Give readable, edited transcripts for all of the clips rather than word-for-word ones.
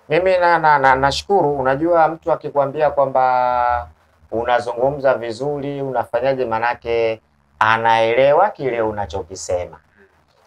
Mimi nashukuru. Unajua, mtu akikwambia kwamba unazungumza vizuri, unafanyaje, manake anaelewa kile unachokisema.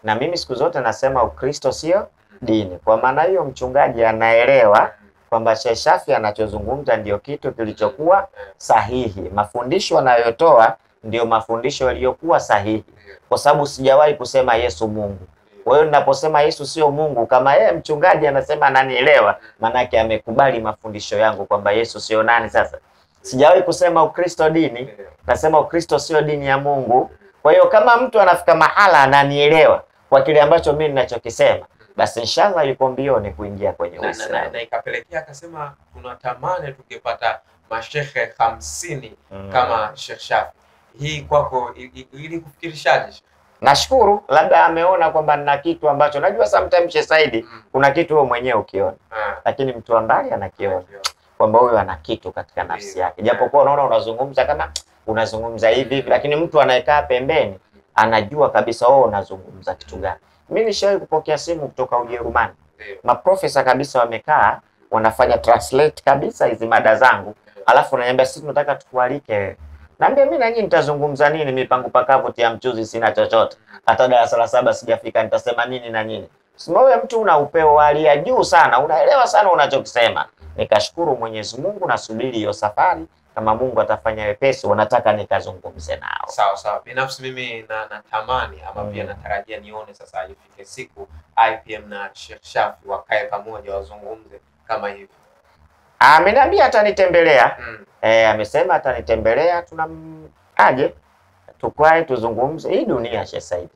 Na mimi siku zote nasema Ukristo sio dini. Kwa maana hiyo, mchungaji anaelewa kwamba Sheikh Shafii anachozungumza ndio kitu kilichokuwa sahihi. Mafundisho anayotoa ndio mafundisho yaliyokuwa sahihi, kwa sababu sijawahi kusema Yesu Mungu. Kwa hiyo ninaposema Yesu sio Mungu, kama yeye mchungaji anasema ananielewa, manake amekubali mafundisho yangu kwamba Yesu sio nani. Sasa sijawahi kusema Ukristo dini, nasema Ukristo sio dini ya Mungu. Kwa hiyo kama mtu anafika mahala ananielewa kwa kile ambacho mimi ninachokisema, basi inshallah yuko mbioni kuingia kwenye Uislamu. Na ikapelekea akasema tunatamani tungepata mashehe 50 kama Sheikh Shafii. Hii kwako ili kufikirishaje? Nashukuru, labda ameona kwamba nina kitu ambacho najua sometimes Sheikh Said kuna kitu wewe mwenyewe ukiona, lakini mtu wa mbali anakiona kwamba huyu ana kitu katika nafsi yake. Japokuwa unaona unazungumza kama unazungumza hivi, lakini mtu anayekaa pembeni anajua kabisa wewe unazungumza kitu gani. Mimi nishawahi kupokea simu kutoka Ujerumani. Maprofesa kabisa wamekaa wanafanya translate kabisa hizi mada zangu. Alafu ananiambia sisi tunataka tukualike. Naambia mimi na nyinyi nitazungumza nini? Mipango pakavu tia mchuzi sina chochote. Hata darasa la 7 sijafika, nitasema nini na nini? Sema wewe mtu una upeo wa hali ya juu sana, unaelewa sana unachokisema. Nikashukuru Mwenyezi Mungu, nasubiri hiyo safari. Kama Mungu atafanya wepesi, wanataka nikazungumze nao. Sawa sawa. Binafsi mimi natamani ama pia natarajia nione sasa ifike siku IPM na Sheikh Shafii wakae pamoja wazungumze kama hivi. Ameniambia atanitembelea. Amesema atanitembelea, aje tukwae tuzungumze. Hii dunia Sheikh Said.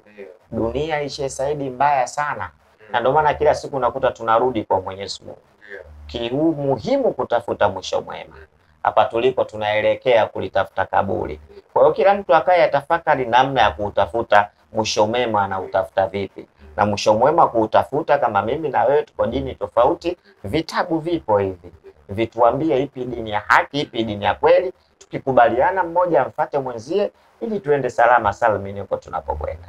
Dunia hii Sheikh Said mbaya sana. Na ndio maana kila siku nakuta tunarudi kwa Mwenyezi Mungu. Muhimu kutafuta mwisho mwema. Hapa tulipo tunaelekea kulitafuta kaburi. Kwa hiyo kila mtu akaye atafakari namna ya kuutafuta mwisho mwema, na utafuta vipi. Na mwisho mwema kuutafuta, kama mimi na wewe tuko dini tofauti, vitabu vipo hivi. Vituambie ipi dini ya haki, ipi dini ya kweli. Tukikubaliana mmoja amfuate mwenzie ili tuende salama salimini huko tunapokwenda.